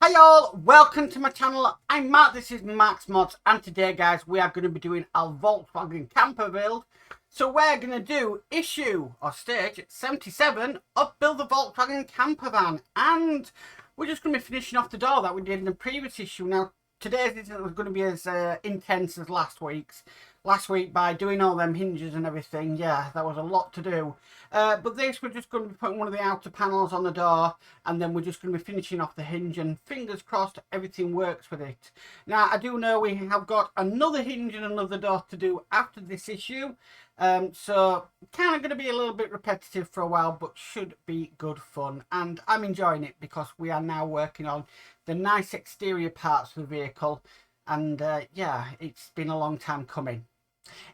Hi y'all, welcome to my channel. I'm Mark, this is Mark's Mods, and today guys we are going to be doing our Volkswagen camper build. So we're going to do issue or stage 77 of Build the Volkswagen Campervan, and we're just going to be finishing off the door that we did in the previous issue. Now today's isn't going to be as intense as last week's. Last week, by doing all them hinges and everything, yeah, that was a lot to do. But this, we're just going to be putting one of the outer panels on the door, and then we're just going to be finishing off the hinge, and fingers crossed everything works with it. Now, I do know we have got another hinge and another door to do after this issue, so kind of going to be a little bit repetitive for a while, but should be good fun. And I'm enjoying it because we are now working on the nice exterior parts of the vehicle, and yeah, it's been a long time coming.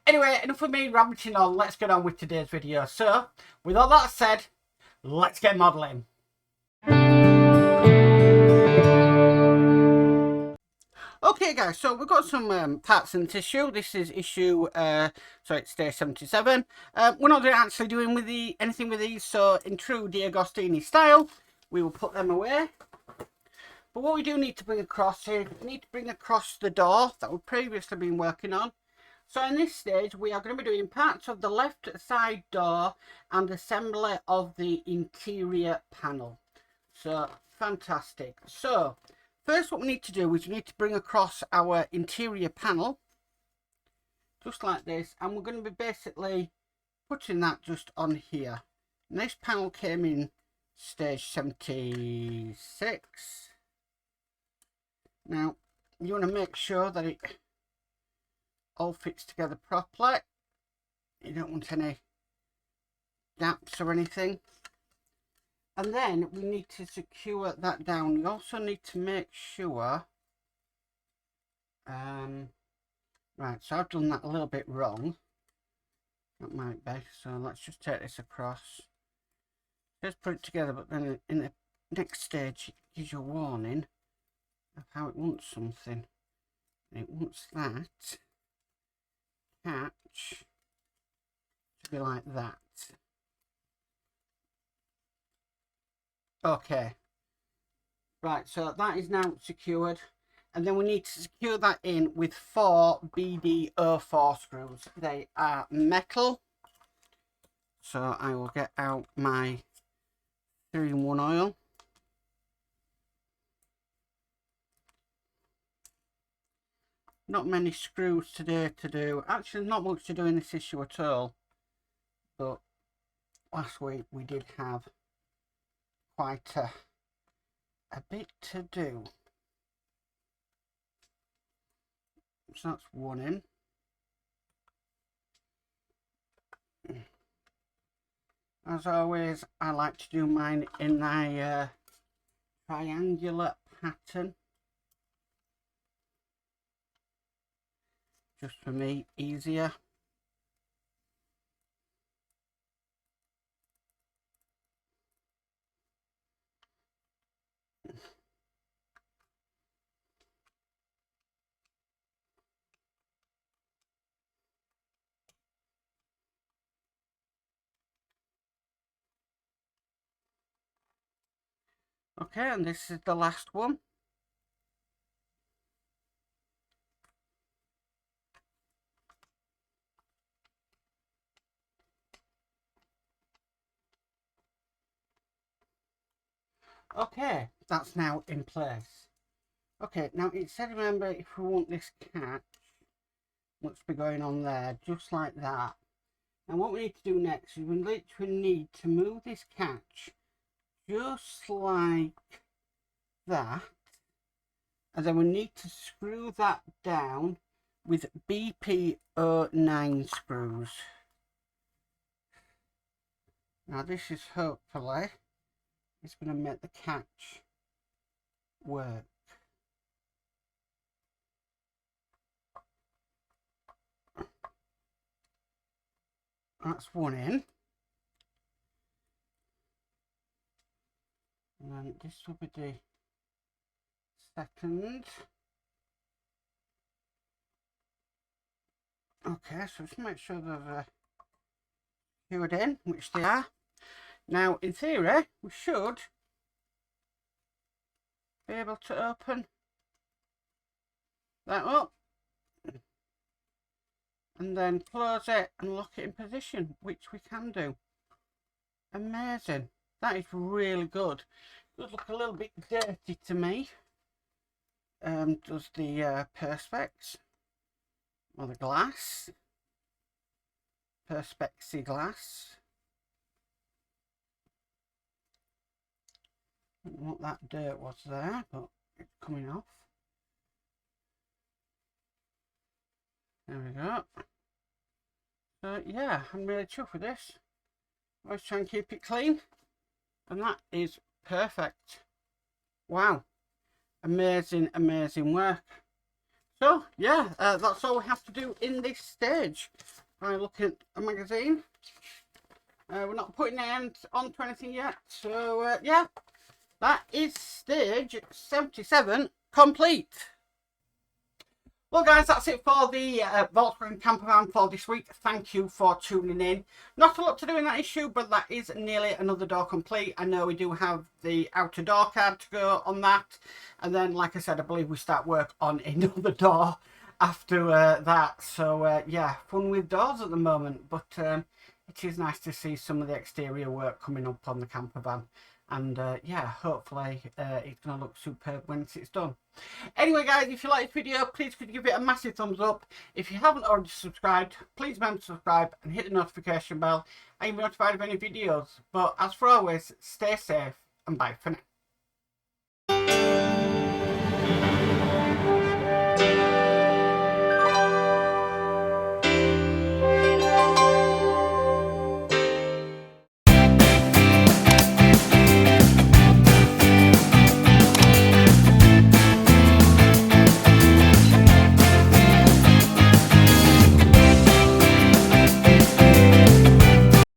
Anyway, enough of me rabbiting on, let's get on with today's video. So, with all that said, let's get modelling. Okay guys, so we've got some parts in this issue. This is issue, it's day 77. We're not actually doing anything with these, so in true D'Agostini style, we will put them away. But what we do need to bring across is, we need to bring across the door that we've previously been working on. So in this stage, we are going to be doing parts of the left side door and assembly of the interior panel. So, fantastic. So, first what we need to do is we need to bring across our interior panel, just like this, and we're going to be basically putting that just on here. And this panel came in stage 76. Now, you want to make sure that it all fits together properly. You don't want any gaps or anything. And then we need to secure that down. You also need to make sure right, so I've done that a little bit wrong, that might be, so let's just take this across, just put it together, but then in the next stage it gives you a warning of how it wants something. It wants that catch to be like that. Okay, right, so that is now secured, and then we need to secure that in with 4 BD04 screws. They are metal, so I will get out my 3-in-1 oil. Not many screws today to do. Actually, not much to do in this issue at all. But last week we did have quite a bit to do. So that's one in. As always, I like to do mine in a triangular pattern. Just for me, easier. Okay, and this is the last one. Okay, that's now in place. Okay, now it said, remember, if we want this catch, what's be going on there, just like that. And what we need to do next is we literally need to move this catch just like that, and then we need to screw that down with BP09 screws. Now this is hopefully it's going to make the catch work. That's one in. And then this will be the second. Okay, so just make sure they're secured in, which they are. Now, in theory, we should be able to open that up and then close it and lock it in position, which we can do. Amazing. That is really good. Does look a little bit dirty to me. Does the perspex or the glass, perspexy glass. I don't know what that dirt was there, but it's coming off. There we go. So yeah, I'm really chuffed with this. Always try and keep it clean, and that is perfect. Wow, amazing, amazing work. So yeah, that's all we have to do in this stage. I look at a magazine. We're not putting the end onto anything yet, so yeah, that is stage 77 complete. Well guys, that's it for the Volkswagen Campervan for this week. Thank you for tuning in. Not a lot to do in that issue, but that is nearly another door complete. I know we do have the outer door card to go on that. And then, like I said, I believe we start work on another door after that. So yeah, fun with doors at the moment. But it is nice to see some of the exterior work coming up on the campervan. And yeah, hopefully it's going to look superb when it's done. Anyway guys, if you like this video, please could you give it a massive thumbs up. If you haven't already subscribed, please remember to subscribe and hit the notification bell and you'll be notified of any videos. But as for always, stay safe and bye for now.